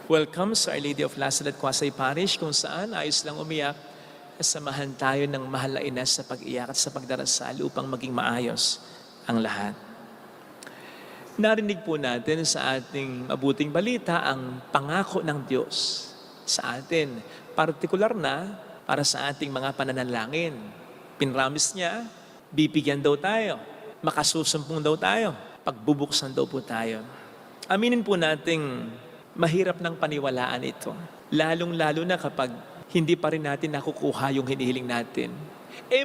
Welcome sa Our Lady of Lazaret, Quasay Parish, kung saan ayos lang umiyak, samahan tayo ng mahal na ina sa pag-iyak at sa pagdarasal upang maging maayos ang lahat. Narinig po natin sa ating mabuting balita ang pangako ng Diyos sa atin, partikular na para sa ating mga pananalangin. Pinramis niya, bibigyan daw tayo, makasusumpong daw tayo, pagbubuksan daw po tayo. Aminin po nating mahirap ng paniwalaan ito. Lalong-lalo na kapag hindi pa rin natin nakukuha yung hinihiling natin.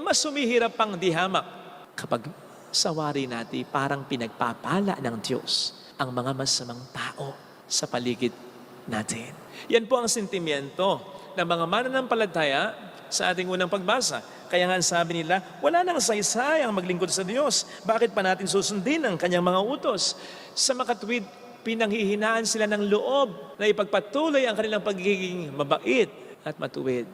Mas sumihirap pang dihamak kapag sawari natin parang pinagpapala ng Diyos ang mga masamang tao sa paligid natin. Yan po ang sentimiento ng mga mananampalataya sa ating unang pagbasa. Kaya nga sabi nila, wala nang saysay ang maglingkod sa Diyos. Bakit pa natin susundin ang kanyang mga utos? Sa makatwid, pinanghihinaan sila ng loob na ipagpatuloy ang kanilang pagiging mabait at matuwid.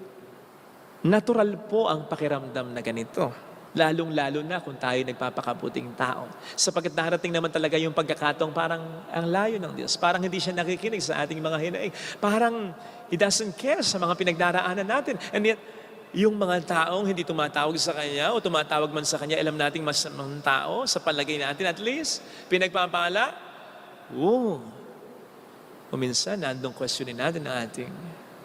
Natural po ang pakiramdam na ganito. Lalong-lalo na kung tayo nagpapakabuting tao. Sapagkat narating naman talaga yung pagkakataong parang ang layo ng Diyos. Parang hindi siya nakikinig sa ating mga hinaing. Parang He doesn't care sa mga pinagdaraanan natin. And yet, yung mga taong hindi tumatawag sa Kanya o tumatawag man sa Kanya, alam nating masamang tao sa palagay natin at least, pinagpapala, minsan nandong questionin natin ang ating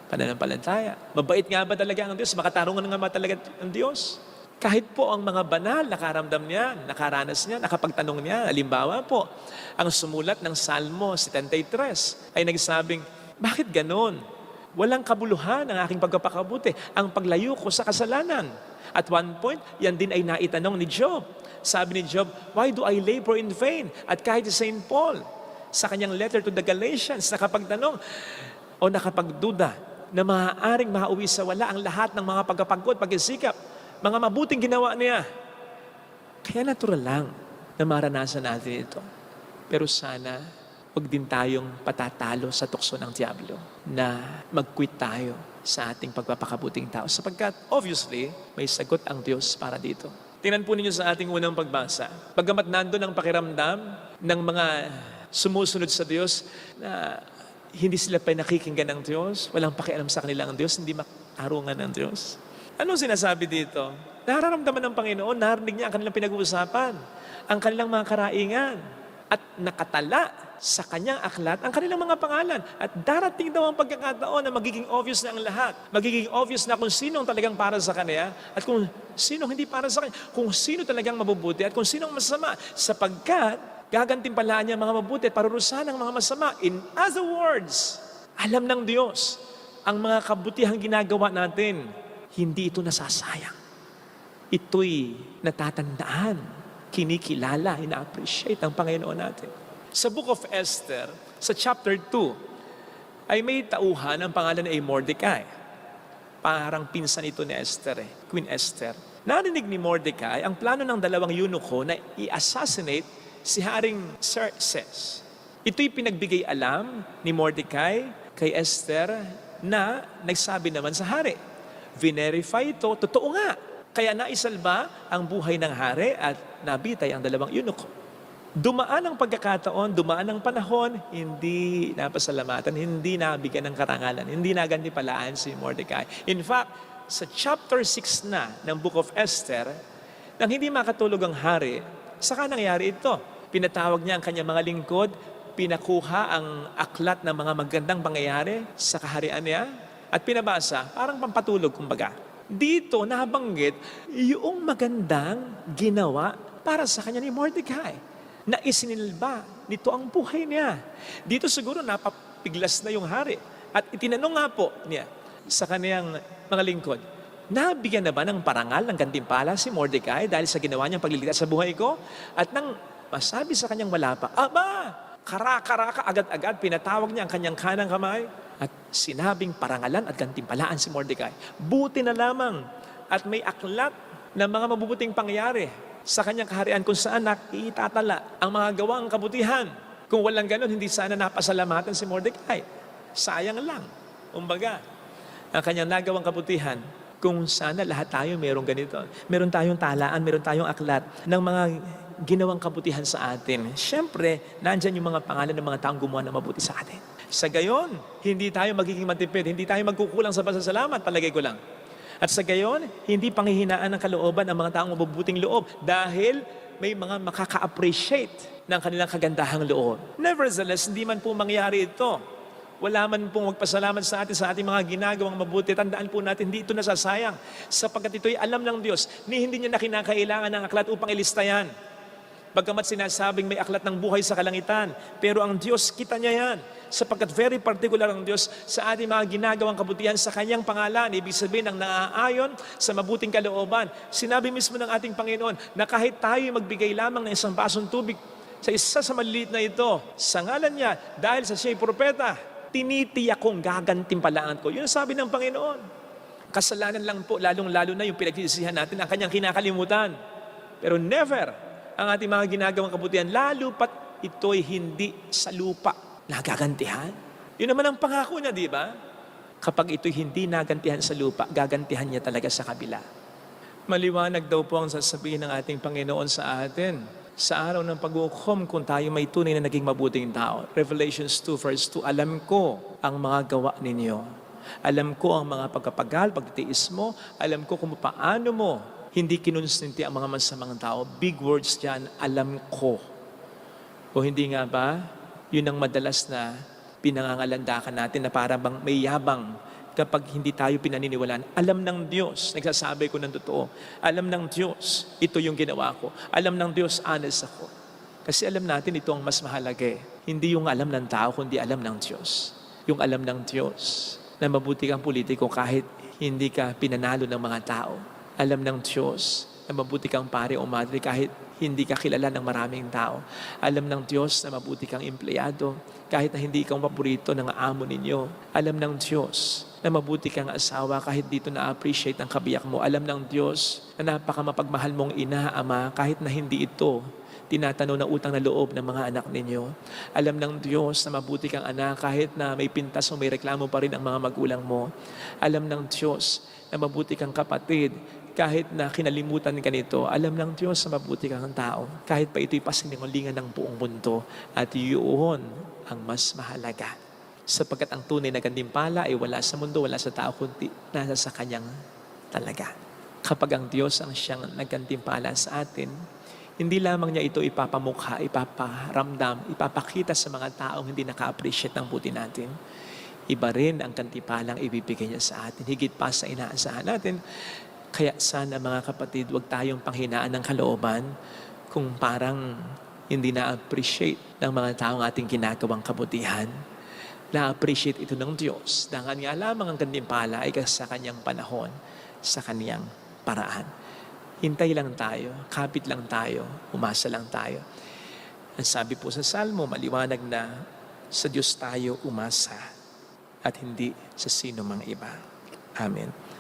pananampalataya. Mabait nga ba talaga ang Diyos? Makatarungan nga ba talaga ang Diyos? Kahit po ang mga banal, nakaramdam niya, nakaranas niya, nakapagtanong niya. Halimbawa po, ang sumulat ng Salmo 73 ay nagsabing, bakit ganon? Walang kabuluhan ang aking pagpapakabuti, ang paglayo ko sa kasalanan. At one point, yan din ay naitanong ni Job. Sabi ni Job, why do I labor in vain? At kahit si St. Paul, sa kanyang letter to the Galatians, nakapagtanong o nakapagduda na maaaring mauwi sa wala ang lahat ng mga pagkapagod, pagsisikap, mga mabuting ginawa niya. Kaya natural lang na maranasan natin ito. Pero sana, huwag din tayong patatalo sa tukso ng diablo na mag-quit tayo sa ating pagpapakabuting tao. Sapagkat, obviously, may sagot ang Diyos para dito. Tingnan po ninyo sa ating unang pagbasa. Pagkamat nandun ang pakiramdam ng mga sumusunod sa Diyos na hindi sila pa nakikinggan ng Diyos, walang pakialam sa kanila ang Diyos, hindi makarungan ng Diyos. Anong sinasabi dito? Nararamdaman ng Panginoon, narinig niya ang kanilang pinag-uusapan, ang kanilang mga karaingan, at nakatala sa kanyang aklat ang kanilang mga pangalan. At darating daw ang pagkakataon na magiging obvious na ang lahat. Magiging obvious na kung sino ang talagang para sa kanya at kung sino hindi para sa kanya. Kung sino talagang mabubuti at kung sino ang masama. Sapagkat gagantimpalaan niya ang mga mabuti at parurusahan ang mga masama. In other words, alam ng Diyos ang mga kabutihang ginagawa natin. Hindi ito nasasayang. Ito'y natatandaan, kinikilala, ina-appreciate ang Panginoon natin. Sa Book of Esther, sa chapter 2, ay may tauhan ang pangalan ay Mordecai. Parang pinsan ito ni Esther, Queen Esther. Narinig ni Mordecai ang plano ng dalawang eunuko na i-assassinate si Haring Xerxes. Ito'y pinagbigay alam ni Mordecai kay Esther na nagsabi naman sa hari. Verify ito, totoo nga. Kaya naisalba ang buhay ng hari at nabitay ang dalawang eunuko. Dumaan ang pagkakataon, dumaan ang panahon, hindi napasalamatan, hindi nabigyan ng karangalan, hindi nagantimpalaan si Mordecai. In fact, sa chapter 6 na ng Book of Esther, nang hindi makatulog ang hari, saka nangyari ito. Pinatawag niya ang kanyang mga lingkod, pinakuha ang aklat ng mga magandang pangyayari sa kaharian niya, at pinabasa, parang pampatulog kumbaga. Dito nabanggit yung magandang ginawa para sa kanya ni Mordecai na isinilba nito ang buhay niya. Dito siguro napapiglas na yung hari. At itinanong nga po niya sa kaniyang mga lingkod, nabigyan na ba ng parangal ng gantimpala si Mordecai dahil sa ginawa niyang pagliligtas sa buhay ko? At nang masabi sa kanyang wala pa, aba, karaka agad-agad, pinatawag niya ang kanyang kanang kamay at sinabing parangalan at gantimpalaan si Mordecai. Buti na lamang at may aklat ng mga mabubuting pangyayari sa kanyang kaharian kung saan itatala ang mga gawang kabutihan. Kung walang ganon, hindi sana napasalamatan si Mordecai. Sayang lang. Umbaga, ang kanyang nagawang kabutihan, kung sana lahat tayo merong ganito. Meron tayong talaan, meron tayong aklat ng mga ginawang kabutihan sa atin. Siyempre, nandyan yung mga pangalan ng mga taong gumawa na mabuti sa atin. Sa gayon, hindi tayo magiging matipid, hindi tayo magkukulang sa pasasalamat, palagay ko lang. At sa gayon, hindi panghihinaan ng kalooban ang mga taong mabubuting loob dahil may mga makaka-appreciate ng kanilang kagandahang loob. Nevertheless, hindi man po mangyari ito. Wala man pong magpasalamat sa atin sa ating mga ginagawang mabuti. Tandaan po natin, hindi ito nasasayang. Sapagkat ito'y alam ng Diyos, ni hindi niya na kinakailangan ng aklat upang ilista yan. Bagamat sinasabing may aklat ng buhay sa kalangitan, pero ang Diyos, kita niya yan. Sapagkat very particular ang Diyos sa ating mga ginagawang kabutihan sa Kanyang pangalan. Ibig sabihin, ang naaayon sa mabuting kalooban. Sinabi mismo ng ating Panginoon na kahit tayo magbigay lamang ng isang basong tubig sa isa sa maliliit na ito, sa ngalan niya, dahil sa siya'y propeta, tinitiyak kong gagantimpalaan ko. Yun ang sabi ng Panginoon. Kasalanan lang po, lalong-lalo na yung pinagsisihan natin, ang Kanyang kinakalimutan. Pero never ang ating mga ginagawang kabutihan, lalo pat ito'y hindi sa lupa nagagantihan. Yun naman ang pangako niya, di ba? Kapag ito'y hindi nagantihan sa lupa, gagantihan niya talaga sa kabila. Maliwanag daw po ang sasabihin ng ating Panginoon sa atin sa araw ng pag-uukom kung tayo may tunay na naging mabuting tao. Revelations 2 verse 2, alam ko ang mga gawa ninyo. Alam ko ang mga pagkapagal, pagtitiis mo. Alam ko kung paano mo hindi kinonsinti ang mga masamang tao. Big words dyan, alam ko. O hindi nga ba? Yun ang madalas na pinangangalandakan natin na para bang may yabang kapag hindi tayo pinaniniwalaan. Alam ng Diyos, nagsasabi ko ng totoo. Alam ng Diyos, ito yung ginawa ko. Alam ng Diyos, honest ako. Kasi alam natin ito ang mas mahalaga. Hindi yung alam ng tao, kundi alam ng Diyos. Yung alam ng Diyos na mabuti kang politiko kahit hindi ka pinanalo ng mga tao. Alam ng Diyos na mabuti kang pare o madre kahit hindi ka kilala ng maraming tao. Alam ng Diyos na mabuti kang empleyado kahit na hindi ikaw paborito ng amo ninyo. Alam ng Diyos na mabuti kang asawa kahit dito na-appreciate ang kabiyak mo. Alam ng Diyos na napakamapagmahal mong ina, ama kahit na hindi ito tinatanaw na utang na loob ng mga anak ninyo. Alam ng Diyos na mabuti kang anak kahit na may pintas o may reklamo pa rin ang mga magulang mo. Alam ng Diyos na mabuti kang kapatid kahit na kinalimutan ka nito. Alam ng Diyos na mabuti kang tao kahit pa ito'y pasiningulingan ng buong mundo. At yun ang mas mahalaga. Sapagkat ang tunay na gantimpala ay wala sa mundo, wala sa tao, kundi nasa sa Kanyang talaga. Kapag ang Diyos ang siyang naggantimpala sa atin, hindi lamang niya ito ipapamukha, ipaparamdam, ipapakita sa mga taong hindi naka-appreciate ng buti natin. Iba rin ang gantimpalang ibibigay niya sa atin. Higit pa sa inaasahan natin. Kaya sana mga kapatid, huwag tayong panghinaan ng kalooban kung parang hindi na-appreciate ng mga taong ating ginagawang kabutihan. Na-appreciate ito ng Diyos. Dahil nga lamang ang gantimpala ay sa Kanyang panahon, sa Kanyang paraan. Hintay lang tayo, kapit lang tayo, umasa lang tayo. Ang sabi po sa Salmo, maliwanag na sa Diyos tayo umasa at hindi sa sino mang iba. Amen.